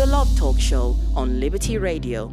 the Love Talk Show on Liberty Radio.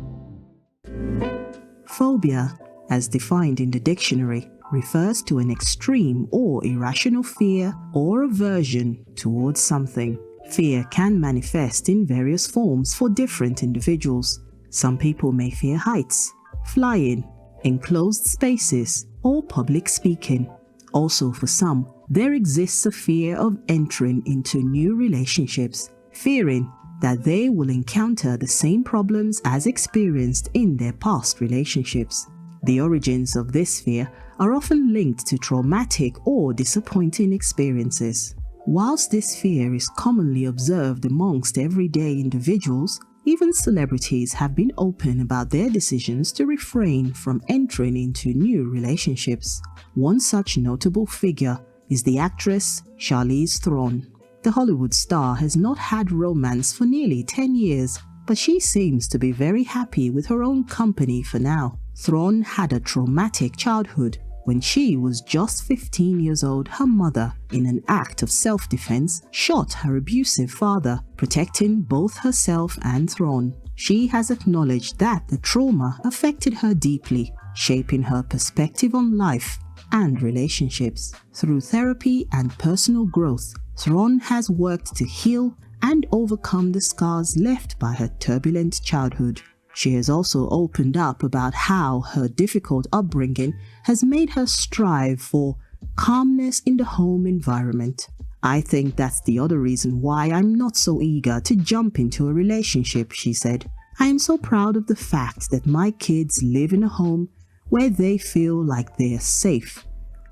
Phobia, as defined in the dictionary, refers to an extreme or irrational fear or aversion towards something. Fear can manifest in various forms for different individuals. Some people may fear heights, flying, enclosed spaces, or public speaking. Also, for some, there exists a fear of entering into new relationships, fearing that they will encounter the same problems as experienced in their past relationships. The origins of this fear are often linked to traumatic or disappointing experiences. Whilst this fear is commonly observed amongst everyday individuals, even celebrities have been open about their decisions to refrain from entering into new relationships. One such notable figure is the actress Charlize Theron. The Hollywood star has not had romance for nearly 10 years, but she seems to be very happy with her own company for now. Theron had a traumatic childhood. When she was just 15 years old, her mother, in an act of self-defense, shot her abusive father, protecting both herself and Theron. She has acknowledged that the trauma affected her deeply, shaping her perspective on life and relationships. Through therapy and personal growth, Theron has worked to heal and overcome the scars left by her turbulent childhood. She has also opened up about how her difficult upbringing has made her strive for calmness in the home environment. I think that's the other reason why I'm not so eager to jump into a relationship, she said. I am so proud of the fact that my kids live in a home where they feel like they're safe,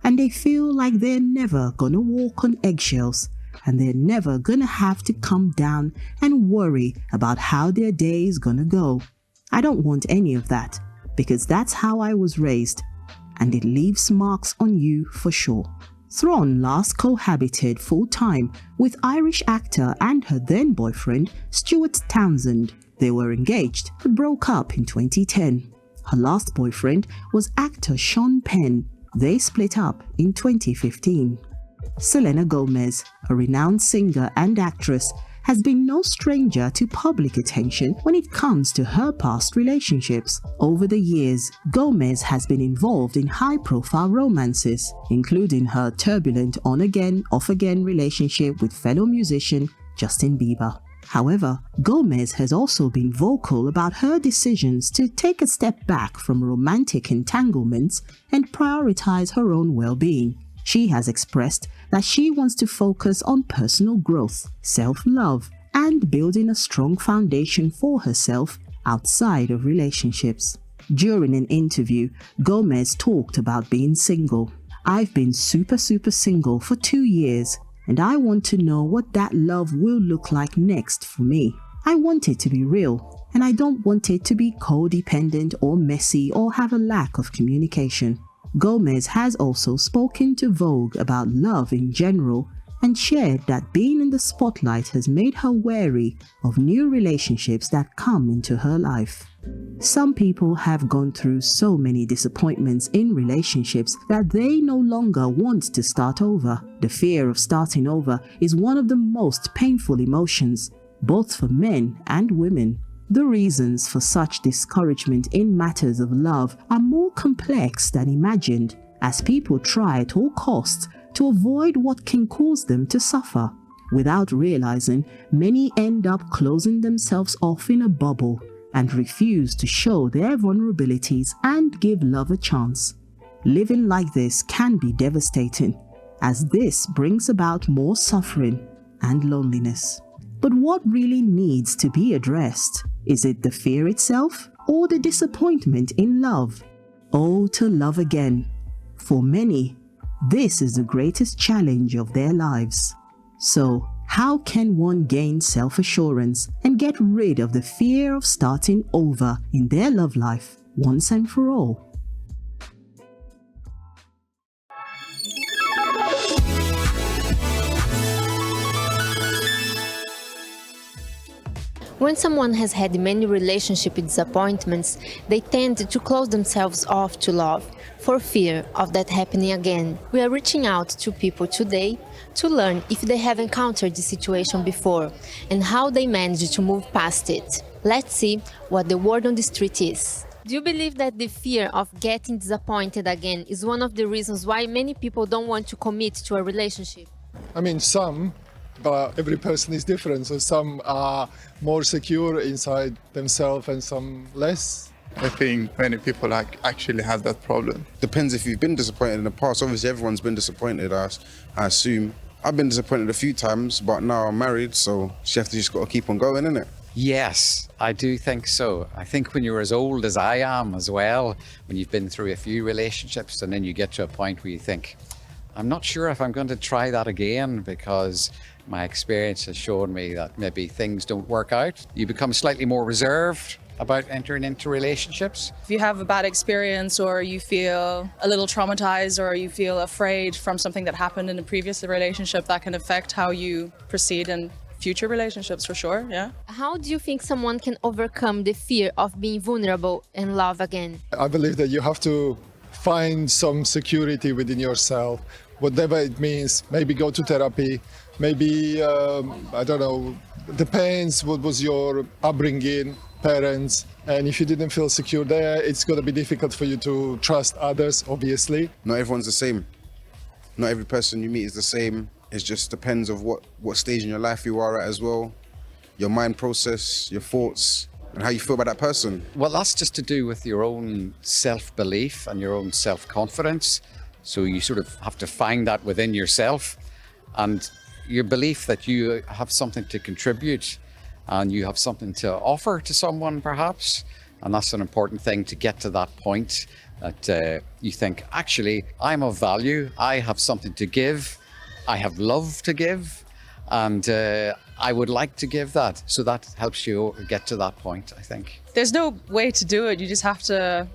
and they feel like they're never gonna walk on eggshells, and they're never gonna have to come down and worry about how their day is gonna go. I don't want any of that, because that's how I was raised, and it leaves marks on you for sure. Theron last cohabited full-time with Irish actor and her then-boyfriend Stuart Townsend. They were engaged but broke up in 2010. Her last boyfriend was actor Sean Penn. They split up in 2015. Selena Gomez, a renowned singer and actress, has been no stranger to public attention when it comes to her past relationships. Over the years, Gomez has been involved in high-profile romances, including her turbulent on-again, off-again relationship with fellow musician Justin Bieber. However, Gomez has also been vocal about her decisions to take a step back from romantic entanglements and prioritize her own well-being. She has expressed that she wants to focus on personal growth, self-love, and building a strong foundation for herself outside of relationships. During an interview, Gomez talked about being single. I've been super single for 2 years, and I want to know what that love will look like next for me. I want it to be real, and I don't want it to be codependent or messy or have a lack of communication. Gomez has also spoken to Vogue about love in general and shared that being in the spotlight has made her wary of new relationships that come into her life. Some people have gone through so many disappointments in relationships that they no longer want to start over. The fear of starting over is one of the most painful emotions, both for men and women. The reasons for such discouragement in matters of love are more complex than imagined, as people try at all costs to avoid what can cause them to suffer. Without realizing, many end up closing themselves off in a bubble and refuse to show their vulnerabilities and give love a chance. Living like this can be devastating, as this brings about more suffering and loneliness. But what really needs to be addressed? Is it the fear itself or the disappointment in love? Oh, to love again. For many, this is the greatest challenge of their lives. So, how can one gain self-assurance and get rid of the fear of starting over in their love life once and for all? When someone has had many relationship disappointments, they tend to close themselves off to love for fear of that happening again. We are reaching out to people today to learn if they have encountered this situation before and how they managed to move past it. Let's see what the word on the street is. Do you believe that the fear of getting disappointed again is one of the reasons why many people don't want to commit to a relationship? I mean, some, but every person is different. So some are more secure inside themselves and some less. I think many people actually have that problem. Depends if you've been disappointed in the past. Obviously, everyone's been disappointed, I assume. I've been disappointed a few times, but now I'm married, so you have to just got to keep on going, innit? Yes, I do think so. I think when you're as old as I am as well, when you've been through a few relationships and then you get to a point where you think, I'm not sure if I'm going to try that again because my experience has shown me that maybe things don't work out. You become slightly more reserved about entering into relationships. If you have a bad experience or you feel a little traumatized or you feel afraid from something that happened in a previous relationship, that can affect how you proceed in future relationships for sure, yeah. How do you think someone can overcome the fear of being vulnerable and love again? I believe that you have to find some security within yourself, whatever it means. Maybe go to therapy, maybe, I don't know, depends what was your upbringing, parents, and if you didn't feel secure there, it's going to be difficult for you to trust others, obviously. Not everyone's the same. Not every person you meet is the same. It just depends of what stage in your life you are at as well, your mind process, your thoughts, and how you feel about that person. Well, that's just to do with your own self-belief and your own self-confidence. So you sort of have to find that within yourself and your belief that you have something to contribute and you have something to offer to someone perhaps. And that's an important thing, to get to that point that you think, actually, I'm of value, I have something to give, I have love to give, and I would like to give that. So that helps you get to that point, I think. There's no way to do it. You just have to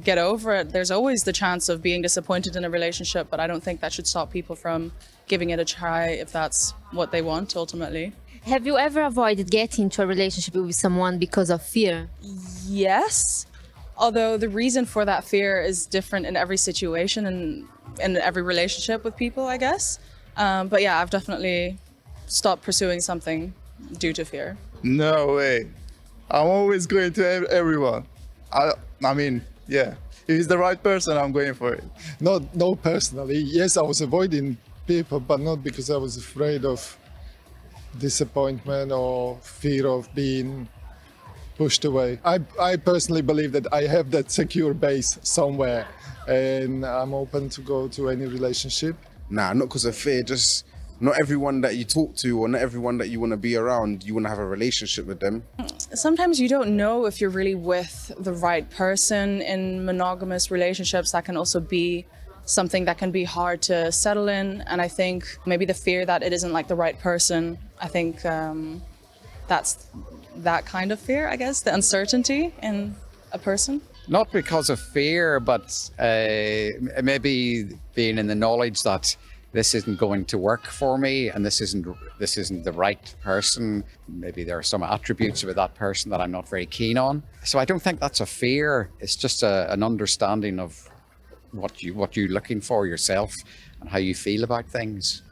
get over it. There's always the chance of being disappointed in a relationship, but I don't think that should stop people from giving it a try if that's what they want ultimately. Have you ever avoided getting into a relationship with someone because of fear? Yes, although the reason for that fear is different in every situation and in every relationship with people, I guess. But yeah, I've definitely stopped pursuing something due to fear. No way. I'm always going to everyone. I mean, yeah. If it's the right person, I'm going for it. No, personally. Yes, I was avoiding people, but not because I was afraid of disappointment or fear of being pushed away. I personally believe that I have that secure base somewhere and I'm open to go to any relationship. Nah, not because of fear, just not everyone that you talk to or not everyone that you want to be around, you want to have a relationship with them. Sometimes you don't know if you're really with the right person in monogamous relationships. That can also be something that can be hard to settle in. And I think maybe the fear that it isn't like the right person, I think that's that kind of fear, I guess, the uncertainty in a person. Not because of fear, but maybe being in the knowledge that this isn't going to work for me and this isn't the right person. Maybe there are some attributes with that person that I'm not very keen on. So I don't think that's a fear. It's just an understanding of what you're looking for yourself and how you feel about things.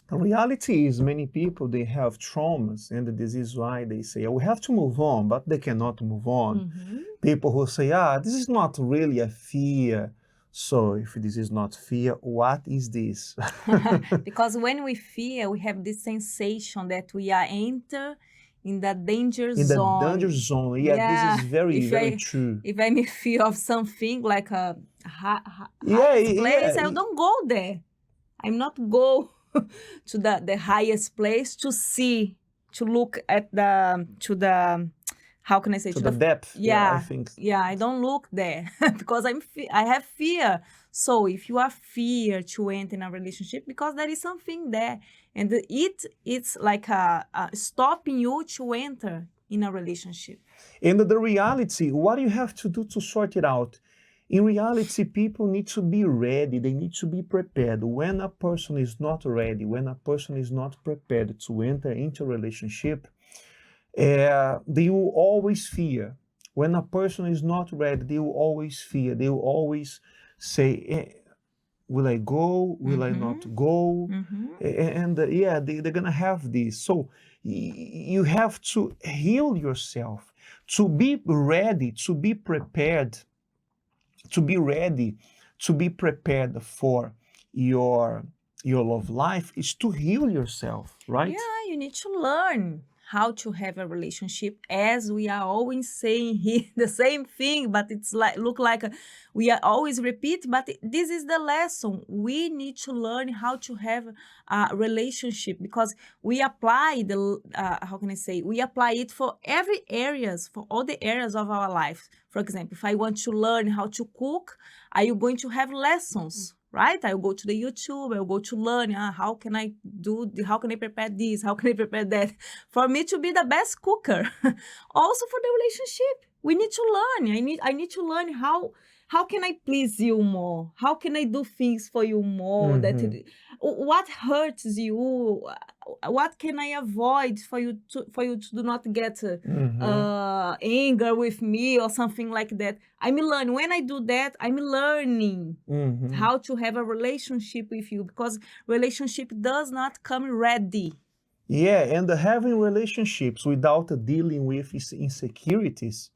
The reality is many people, they have traumas, and this is why they say, we have to move on, but they cannot move on. Mm-hmm. People who say, this is not really a fear. So if this is not fear, what is this? Because when we fear, we have this sensation that we are enter in the danger zone. In the danger zone, yeah. This is very true. If I'm in fear of something like a place, I don't go there. I'm not go to the highest place to see, to look at how can I say? To the depth. Yeah, I think. Yeah, I don't look there because I have fear. So if you are fear to enter in a relationship, because there is something there, and it's like stopping you to enter in a relationship. And the reality, what you have to do to sort it out In reality, people need to be ready. They need to be prepared. When a person is not ready, when a person is not prepared to enter into a relationship, they will always fear. When a person is not ready, they will always fear. They will always say, will I go? Will I not go? And yeah, they're going to have this. So you have to heal yourself, to be ready, to be prepared, to be ready, to be prepared for your love life is to heal yourself, right? Yeah, you need to learn how to have a relationship, as we are always saying here the same thing, but it's like we are always repeat, but this is the lesson. We need to learn how to have a relationship, because we apply we apply it for all the areas of our life. For example, if I want to learn how to cook, are you going to have lessons? Right? I'll go to the YouTube, I'll go to learn, how can I prepare this, how can I prepare that, for me to be the best cooker. Also for the relationship, we need to learn. I need to learn how can I please you more? How can I do things for you more? What hurts you? What can I avoid for you to do not get anger with me or something like that? I'm learning. When I do that, I'm learning how to have a relationship with you, because relationship does not come ready. Yeah, and having relationships without dealing with insecurities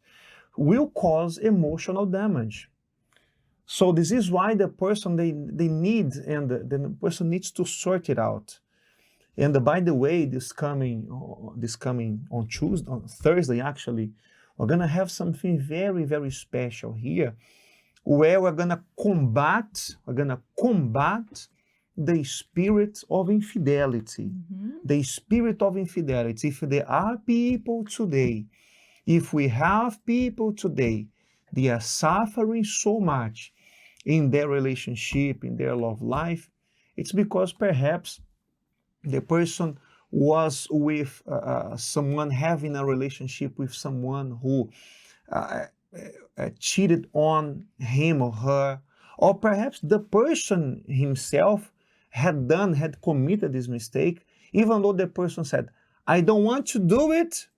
will cause emotional damage. So this is why the person they need, and the person needs to sort it out. And by the way, this coming on Tuesday, on Thursday actually, we're gonna have something very, very special here, where we're gonna combat the spirit of infidelity. The spirit of infidelity. If there are people today, if we have people today, they are suffering so much in their relationship, in their love life, it's because perhaps the person was with someone, having a relationship with someone who cheated on him or her, or perhaps the person himself had committed this mistake, even though the person said, I don't want to do it,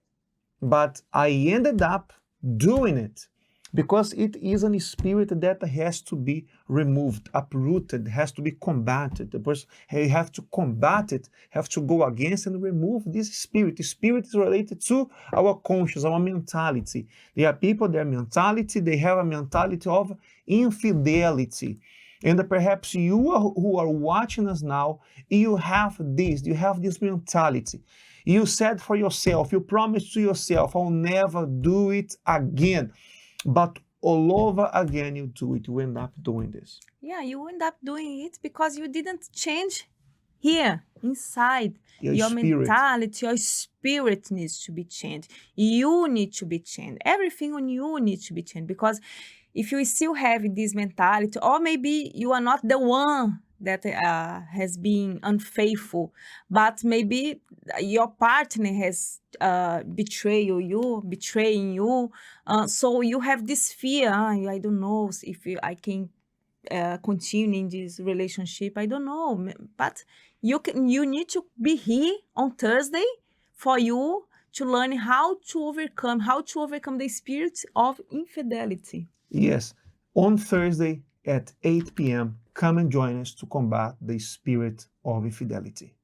but I ended up doing it. Because it is a spirit that has to be removed, uprooted, has to be combated. The person, you have to combat it, have to go against and remove this spirit. The spirit is related to our conscience, our mentality. There are people, their mentality, they have a mentality of infidelity. And perhaps you who are watching us now, you have this mentality. You said for yourself, you promised to yourself, I'll never do it again. But all over again you do it, you end up doing this. Yeah, you end up doing it because you didn't change here, inside. Your mentality, your spirit needs to be changed. You need to be changed. Everything on you needs to be changed. Because if you still have this mentality, or maybe you are not the one that has been unfaithful, but maybe your partner has betraying you. So you have this fear. I don't know if I can continue in this relationship. I don't know. But you need to be here on Thursday for you to learn how to overcome the spirit of infidelity. Yes, on Thursday at 8 p.m., come and join us to combat the spirit of infidelity.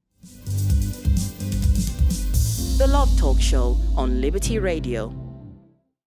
The Love Talk Show on Liberty Radio.